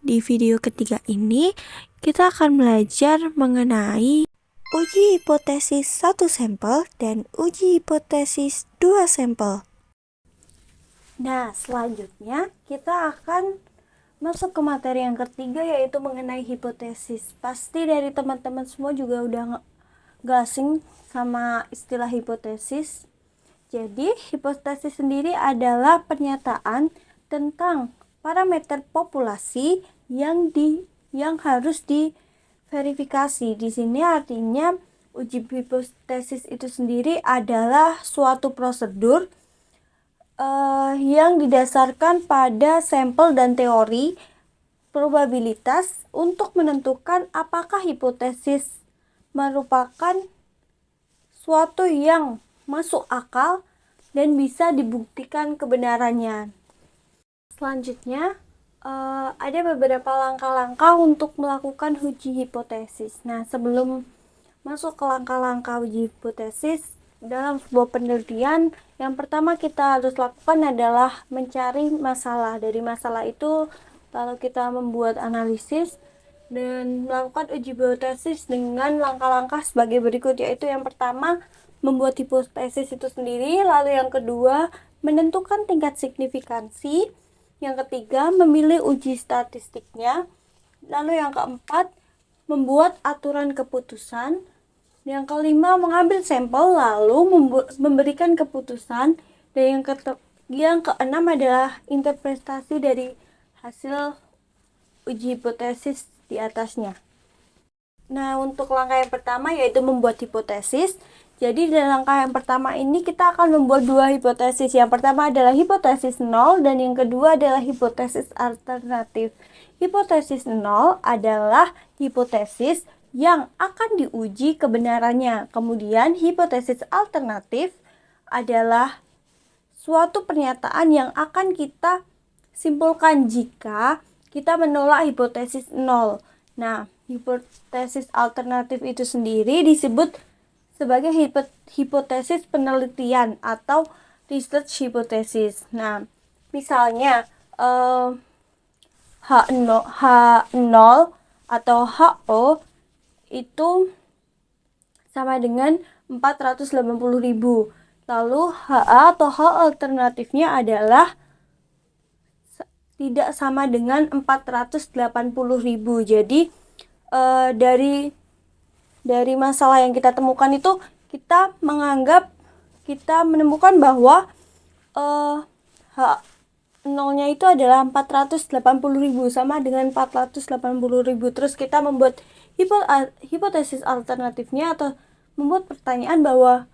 di video ketiga ini kita akan belajar mengenai uji hipotesis satu sampel dan uji hipotesis dua sampel. Nah, selanjutnya kita akan masuk ke materi yang ketiga, yaitu mengenai hipotesis. Pasti dari teman-teman semua juga udah gak asing sama istilah hipotesis. Jadi, hipotesis sendiri adalah pernyataan tentang parameter populasi yang harus diverifikasi. Di sini artinya uji hipotesis itu sendiri adalah suatu prosedur yang didasarkan pada sampel dan teori probabilitas untuk menentukan apakah hipotesis merupakan suatu yang masuk akal dan bisa dibuktikan kebenarannya. Selanjutnya, ada beberapa langkah-langkah untuk melakukan uji hipotesis. Nah, sebelum masuk ke langkah-langkah uji hipotesis dalam sebuah penelitian, yang pertama kita harus lakukan adalah mencari masalah. Dari masalah itu, lalu kita membuat analisis dan melakukan uji hipotesis dengan langkah-langkah sebagai berikut, yaitu yang pertama, membuat hipotesis itu sendiri, lalu yang kedua, menentukan tingkat signifikansi, yang ketiga, memilih uji statistiknya, lalu yang keempat, membuat aturan keputusan, yang kelima, mengambil sampel lalu memberikan keputusan, dan yang keenam adalah interpretasi dari hasil uji hipotesis di atasnya. Nah, untuk langkah yang pertama yaitu membuat hipotesis. Jadi di langkah yang pertama ini kita akan membuat dua hipotesis. Yang pertama adalah hipotesis 0 dan yang kedua adalah hipotesis alternatif. Hipotesis 0 adalah hipotesis yang akan diuji kebenarannya. Kemudian hipotesis alternatif adalah suatu pernyataan yang akan kita simpulkan jika kita menolak hipotesis 0. Nah, hipotesis alternatif itu sendiri disebut sebagai hipotesis penelitian atau research hypothesis. Nah, misalnya H0 atau HO itu sama dengan 480.000. Lalu HA atau H alternatifnya adalah tidak sama dengan 480.000. Jadi dari masalah yang kita temukan itu kita menemukan bahwa H0-nya itu adalah 480.000 sama dengan 480.000. Terus kita membuat hipotesis alternatifnya atau membuat pertanyaan bahwa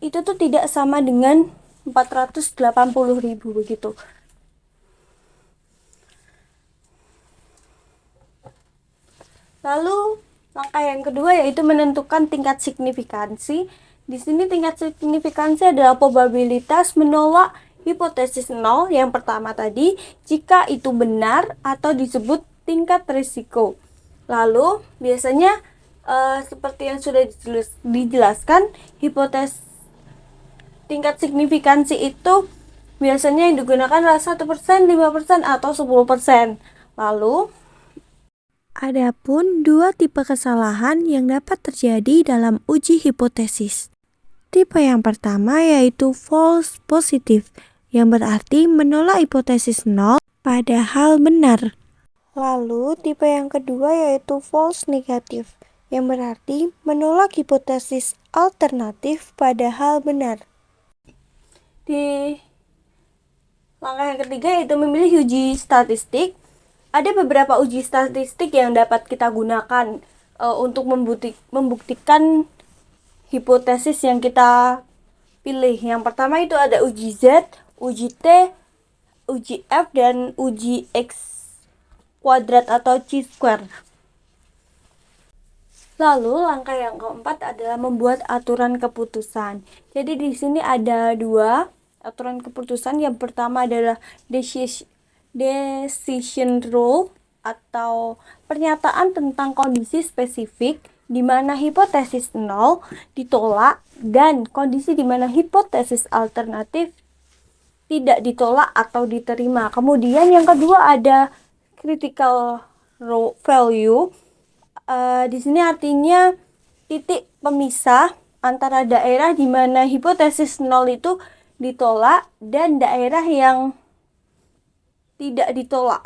itu tuh tidak sama dengan 480.000 begitu. Lalu langkah yang kedua yaitu menentukan tingkat signifikansi. Di sini tingkat signifikansi adalah probabilitas menolak hipotesis 0 yang pertama tadi jika itu benar atau disebut tingkat risiko. Lalu biasanya seperti yang sudah dijelaskan, hipotesis tingkat signifikansi itu biasanya yang digunakan adalah 1%, 5%, atau 10%. Lalu adapun dua tipe kesalahan yang dapat terjadi dalam uji hipotesis. Tipe yang pertama yaitu false positive, yang berarti menolak hipotesis 0 padahal benar. Lalu tipe yang kedua yaitu false negative, yang berarti menolak hipotesis alternatif padahal benar. Di langkah yang ketiga yaitu memilih uji statistik. Ada beberapa uji statistik yang dapat kita gunakan untuk membuktikan hipotesis yang kita pilih. Yang pertama itu ada uji Z, uji T, uji F, dan uji X kuadrat atau chi square. Lalu langkah yang keempat adalah membuat aturan keputusan. Jadi di sini ada dua aturan keputusan. Yang pertama adalah decision rule atau pernyataan tentang kondisi spesifik di mana hipotesis 0 ditolak dan kondisi di mana hipotesis alternatif tidak ditolak atau diterima. Kemudian yang kedua ada critical value. Di sini artinya titik pemisah antara daerah di mana hipotesis nol itu ditolak dan daerah yang tidak ditolak.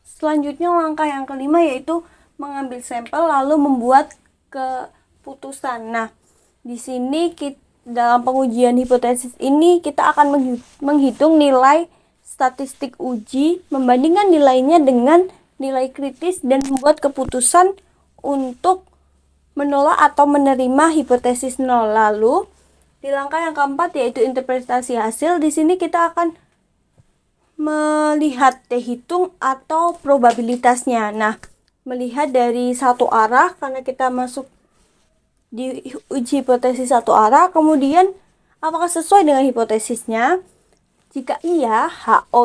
Selanjutnya langkah yang kelima yaitu mengambil sampel lalu membuat keputusan. Nah, di sini dalam pengujian hipotesis ini kita akan menghitung nilai statistik uji, membandingkan nilainya dengan nilai kritis dan membuat keputusan untuk menolak atau menerima hipotesis nol. Lalu di langkah yang keempat yaitu interpretasi hasil. Di sini kita akan melihat hitung atau probabilitasnya. Nah, melihat dari satu arah karena kita masuk di uji hipotesis satu arah, kemudian apakah sesuai dengan hipotesisnya? Jika iya, HO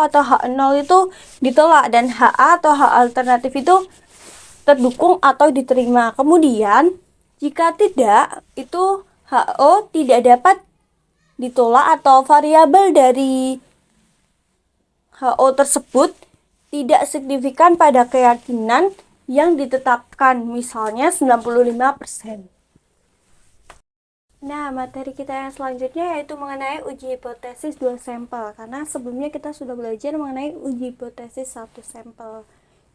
atau H0 itu ditolak dan HA atau H alternatif itu terdukung atau diterima. Kemudian jika tidak, itu HO tidak dapat ditolak atau variabel dari HO tersebut tidak signifikan pada keyakinan yang ditetapkan, misalnya 95%. Nah, materi kita yang selanjutnya yaitu mengenai uji hipotesis 2 sampel, karena sebelumnya kita sudah belajar mengenai uji hipotesis 1 sampel.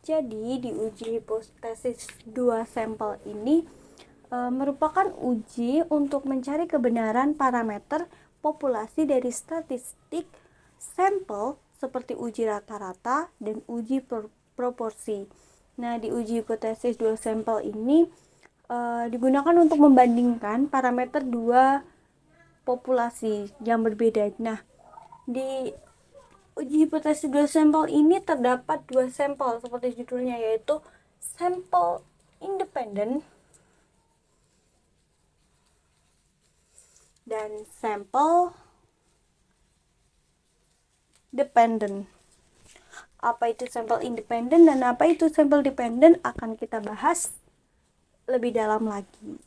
Jadi, di uji hipotesis 2 sampel ini merupakan uji untuk mencari kebenaran parameter populasi dari statistik sampel seperti uji rata-rata dan uji proporsi. Nah, di uji hipotesis 2 sampel ini digunakan untuk membandingkan parameter dua populasi yang berbeda. Nah, di uji hipotesis 2 sampel ini terdapat 2 sampel seperti judulnya, yaitu sampel independen dan sampel dependent. Apa itu sampel independen dan apa itu sampel dependent akan kita bahas lebih dalam lagi.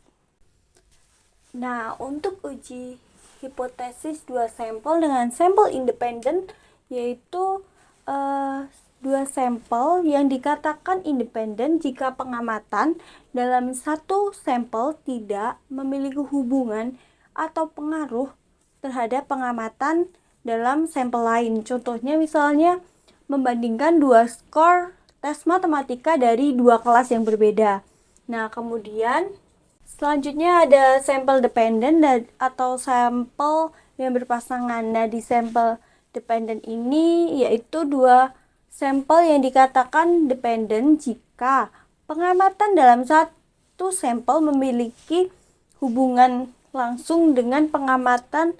Nah, untuk uji hipotesis 2 sampel dengan sampel independen, yaitu 2 sampel yang dikatakan independen jika pengamatan dalam satu sampel tidak memiliki hubungan atau pengaruh terhadap pengamatan dalam sampel lain. Contohnya misalnya membandingkan 2 skor tes matematika dari 2 kelas yang berbeda. Nah, kemudian selanjutnya ada sampel dependent atau sampel yang berpasangan. Nah, di sampel dependent ini yaitu 2 sampel yang dikatakan dependent jika pengamatan dalam satu sampel memiliki hubungan langsung dengan pengamatan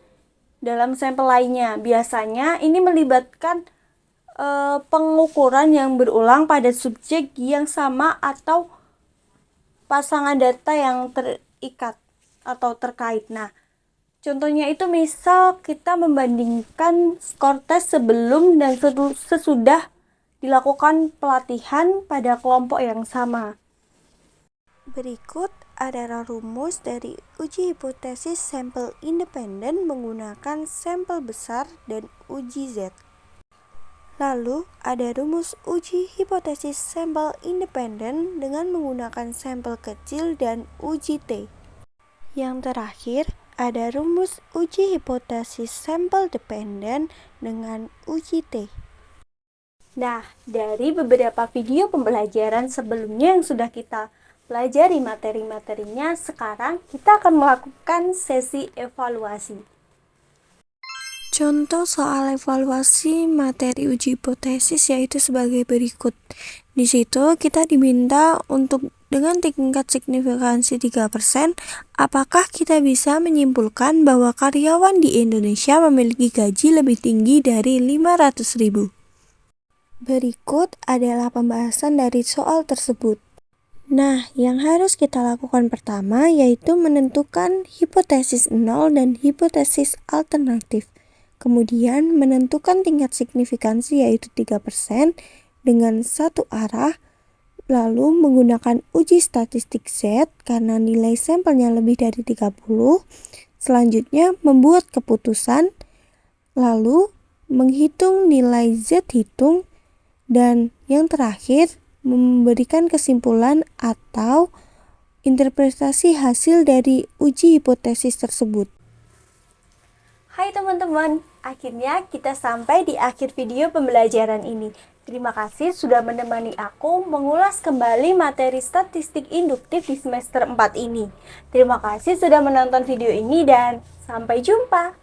dalam sampel lainnya. Biasanya ini melibatkan pengukuran yang berulang pada subjek yang sama atau pasangan data yang terikat atau terkait. Nah, contohnya itu misal kita membandingkan skor tes sebelum dan sesudah dilakukan pelatihan pada kelompok yang sama. Berikut adalah rumus dari uji hipotesis sampel independen menggunakan sampel besar dan uji Z. Lalu, ada rumus uji hipotesis sampel independen dengan menggunakan sampel kecil dan uji T. Yang terakhir, ada rumus uji hipotesis sampel dependen dengan uji T. Nah, dari beberapa video pembelajaran sebelumnya yang sudah kita pelajari materi-materinya, sekarang kita akan melakukan sesi evaluasi. Contoh soal evaluasi materi uji hipotesis yaitu sebagai berikut. Di situ kita diminta untuk dengan tingkat signifikansi 3%, apakah kita bisa menyimpulkan bahwa karyawan di Indonesia memiliki gaji lebih tinggi dari 500.000? Berikut adalah pembahasan dari soal tersebut. Nah, yang harus kita lakukan pertama yaitu menentukan hipotesis 0 dan hipotesis alternatif. Kemudian menentukan tingkat signifikansi yaitu 3% dengan satu arah, lalu menggunakan uji statistik Z karena nilai sampelnya lebih dari 30. Selanjutnya membuat keputusan, lalu menghitung nilai Z hitung, dan yang terakhir memberikan kesimpulan atau interpretasi hasil dari uji hipotesis tersebut. Hai teman-teman, akhirnya kita sampai di akhir video pembelajaran ini. Terima kasih sudah menemani aku mengulas kembali materi statistik induktif di semester 4 ini. Terima kasih sudah menonton video ini dan sampai jumpa.